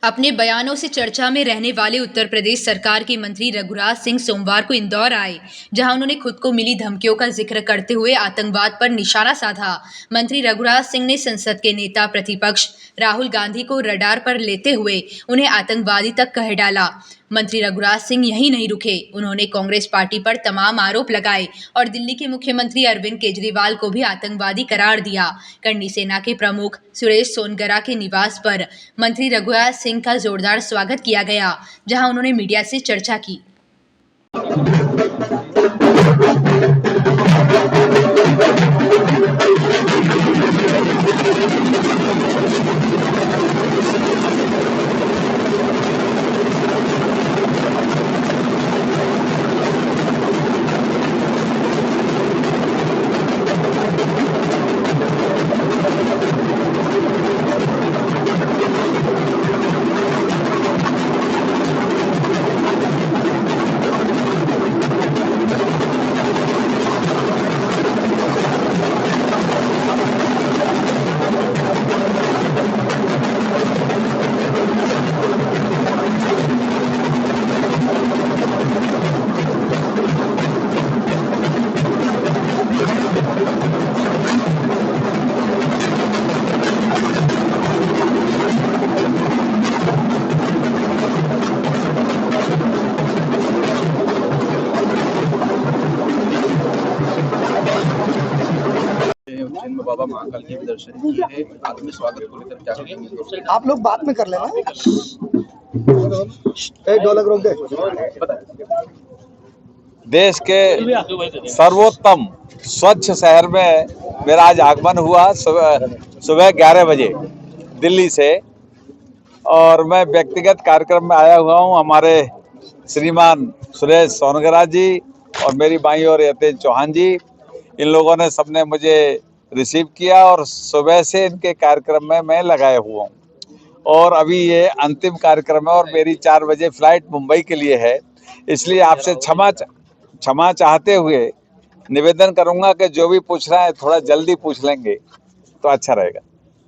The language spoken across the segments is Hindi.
अपने बयानों से चर्चा में रहने वाले उत्तर प्रदेश सरकार के मंत्री रघुराज सिंह सोमवार को इंदौर आए, जहां उन्होंने खुद को मिली धमकियों का जिक्र करते हुए आतंकवाद पर निशाना साधा। मंत्री रघुराज सिंह ने संसद के नेता प्रतिपक्ष राहुल गांधी को रडार पर लेते हुए उन्हें आतंकवादी तक कह डाला। मंत्री रघुराज सिंह यहीं नहीं रुके, उन्होंने कांग्रेस पार्टी पर तमाम आरोप लगाए और दिल्ली के मुख्यमंत्री अरविंद केजरीवाल को भी आतंकवादी करार दिया। करनी सेना के प्रमुख सुरेश सोनगरा के निवास पर मंत्री रघुराज सिंह का जोरदार स्वागत किया गया, जहां उन्होंने मीडिया से चर्चा की। बाबा महाकाल के दर्शन किए हैं। आत्म स्वागत को लेकर क्या कहेंगे? आप लोग बात में कर लेना। ढोलक रोक दे। देश के सर्वोत्तम स्वच्छ शहर में मेरा आज आगमन हुआ सुबह 11 बजे दिल्ली से, और मैं व्यक्तिगत कार्यक्रम में आया हुआ हूं। हमारे श्रीमान सुरेश सोनगरा जी और मेरी बाईं ओर यतेज चौहान जी, इन लोगों ने सबने मुझे रिसीव किया और सुबह से इनके कार्यक्रम में मैं लगाया हुआ हूँ। और अभी ये अंतिम कार्यक्रम है और मेरी 4 बजे फ्लाइट मुंबई के लिए है, इसलिए आपसे क्षमा चाहते हुए निवेदन करूंगा कि जो भी पूछ रहा है थोड़ा जल्दी पूछ लेंगे तो अच्छा रहेगा।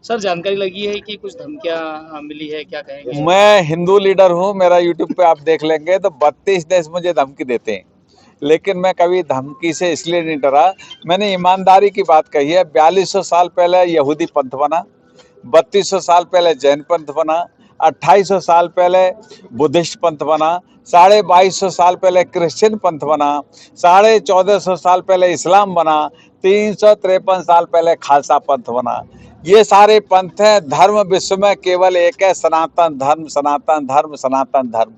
सर, जानकारी लगी है कि कुछ धमकियां मिली है, क्या कहेंगे? मैं हिंदू लीडर हूँ, मेरा यूट्यूब पे आप देख लेंगे तो 32 देश मुझे धमकी देते हैं, लेकिन मैं कभी धमकी से इसलिए नहीं डरा। मैंने ईमानदारी की बात कही है। 4200 साल पहले यहूदी पंथ बना, 3200 साल पहले जैन पंथ बना, 2800 साल पहले बुद्धिस्ट पंथ बना, 2250 साल पहले क्रिश्चियन पंथ बना, 1450 साल पहले इस्लाम बना, 353 साल पहले खालसा पंथ बना। ये सारे पंथ हैं। धर्म विश्व में केवल एक है, सनातन धर्म, सनातन धर्म, सनातन धर्म।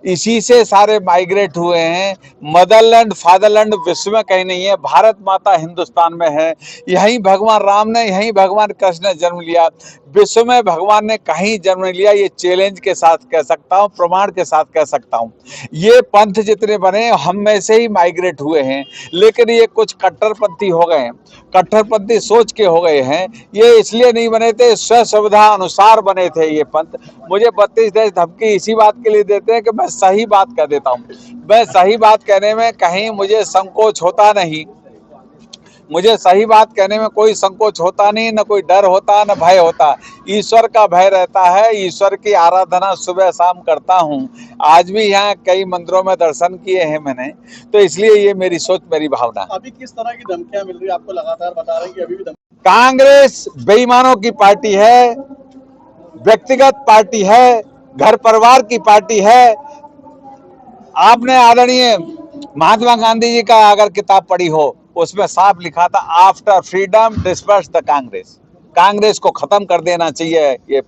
इसी से सारे माइग्रेट हुए हैं। मदरलैंड फादरलैंड विश्व में कहीं नहीं है, भारत माता हिंदुस्तान में है। यहीं भगवान राम ने, यहीं भगवान कृष्ण ने जन्म लिया। विश्व में भगवान ने कहीं जन्म लिया, ये चैलेंज के साथ कह सकता हूँ, प्रमाण के साथ कह सकता हूँ। ये पंथ जितने बने हम में से ही माइग्रेट हुए हैं, लेकिन ये कुछ कट्टरपंथी हो गए हैं, कट्टरपंथी सोच के हो गए हैं। ये इसलिए नहीं बने थे, स्व सुविधा अनुसार बने थे ये पंथ। मुझे 32 देश धमकी इसी बात के लिए देते हैं कि मैं सही बात कह देता हूँ। मैं सही बात कहने में कहीं मुझे संकोच होता नहीं, मुझे सही बात कहने में कोई संकोच होता नहीं, न कोई डर होता, न भय होता। ईश्वर का भय रहता है। ईश्वर की आराधना सुबह शाम करता हूँ। आज भी यहाँ कई मंदिरों में दर्शन किए हैं मैंने, तो इसलिए ये मेरी सोच, मेरी भावना। अभी किस तरह की धमकियां मिल रही है आपको? लगातार बता रहे हैं कि अभी भी कांग्रेस बेईमानों की पार्टी है, व्यक्तिगत पार्टी है, घर परिवार की पार्टी है। आपने आदरणीय महात्मा गांधी जी का अगर किताब पढ़ी हो, उसमें साफ लिखा था, after freedom disperse the Congress. Congress को खत्म कर देना चाहिए, ये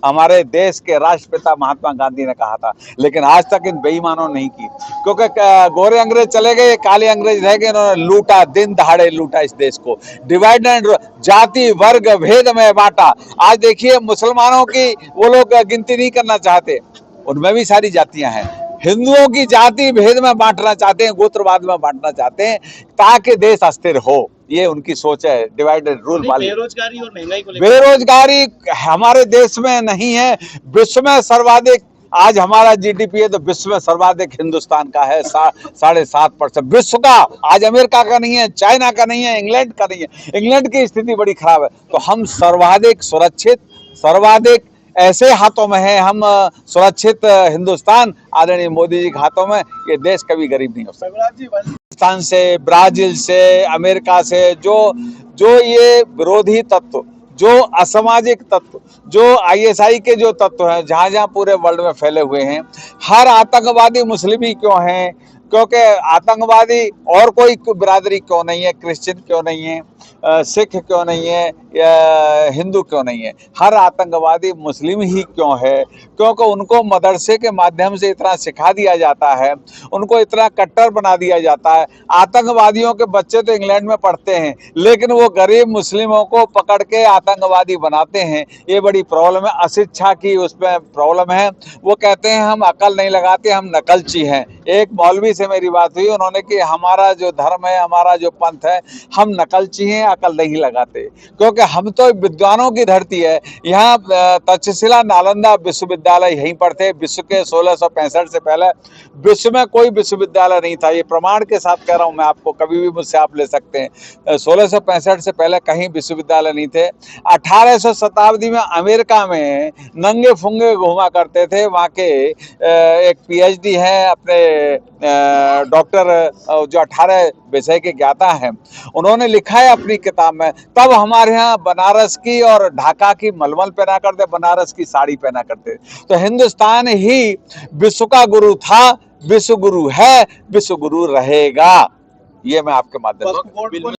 हमारे देश के राष्ट्रपिता महात्मा गांधी ने कहा था। लेकिन आज तक इन बेईमानों ने नहीं की, क्योंकि गोरे अंग्रेज चले गए, काले अंग्रेज रह गए, इन्होंने लूटा, दिन दहाड़े लूटा इस देश को, डिवाइड एंड जाति वर्ग भेद में बांटा। आज देखिए मुसलमानों की वो लोग गिनती नहीं करना चाहते, उनमें भी सारी जातियां हैं। हिंदुओं की जाति भेद में बांटना चाहते हैं, गोत्रवाद में बांटना चाहते हैं, ताकि देश अस्थिर हो। ये उनकी सोच है, डिवाइड एंड रूल वाली। बेरोजगारी और महंगाई को बेरोजगारी हमारे देश में नहीं है, विश्व में सर्वाधिक। आज हमारा जीडीपी है तो विश्व में सर्वाधिक हिंदुस्तान का है, 7.5%। विश्व का, आज अमेरिका का नहीं है, चाइना का नहीं है, इंग्लैंड का नहीं है। इंग्लैंड की स्थिति बड़ी खराब है। तो हम सर्वाधिक सुरक्षित, सर्वाधिक ऐसे हाथों में है, हम सुरक्षित हिंदुस्तान आदरणीय मोदी जी के हाथों में, ये देश कभी गरीब नहीं हो सकता। रघुराज जी पाकिस्तान से, ब्राजील से, अमेरिका से जो ये विरोधी तत्व, जो असामाजिक तत्व, जो आईएसआई के जो तत्व हैं, जहां जहां पूरे वर्ल्ड में फैले हुए हैं, हर आतंकवादी मुस्लिम ही क्यों हैं? क्योंकि आतंकवादी और कोई बिरादरी क्यों नहीं है? क्रिश्चियन क्यों नहीं है? सिख क्यों नहीं है? या हिंदू क्यों नहीं है? हर आतंकवादी मुस्लिम ही क्यों है? क्योंकि उनको मदरसे के माध्यम से इतना सिखा दिया जाता है, उनको इतना कट्टर बना दिया जाता है। आतंकवादियों के बच्चे तो इंग्लैंड में पढ़ते हैं, लेकिन वो गरीब मुस्लिमों को पकड़ के आतंकवादी बनाते हैं। ये बड़ी प्रॉब्लम है, अशिक्षा की उसमें प्रॉब्लम है। वो कहते हैं हम अकल नहीं लगाते, हम नकलची हैं। एक मौलवी से मेरी बात हुई, उन्होंने कि हमारा जो धर्म है, हमारा जो पंथ है, हम नकलची हैं, अकल नहीं लगाते, क्योंकि हम तो विद्वानों की धरती है। यहाँ तक्षशिला नालंदा विश्वविद्यालय यहीं पर थे। विश्व के 1665 से पहले विश्व में कोई विश्वविद्यालय नहीं था। ये प्रमाण के साथ कह रहा हूँ मैं आपको, कभी भी मुझसे आप ले सकते हैं। 1665 से पहले कहीं विश्वविद्यालय नहीं थे। 1800 शताब्दी में अमेरिका में नंगे फुंगे घूमा करते थे। वहाँ के एक पीएचडी है अपने डॉक्टर, जो 18 विषय के ज्ञाता हैं, उन्होंने लिखा है अपनी किताब में, तब हमारे यहाँ बनारस की और ढाका की मलमल पहना करते, बनारस की साड़ी पहना करते। तो हिंदुस्तान ही विश्व का गुरु था, विश्व गुरु है, विश्व गुरु रहेगा। ये मैं आपके माध्यम से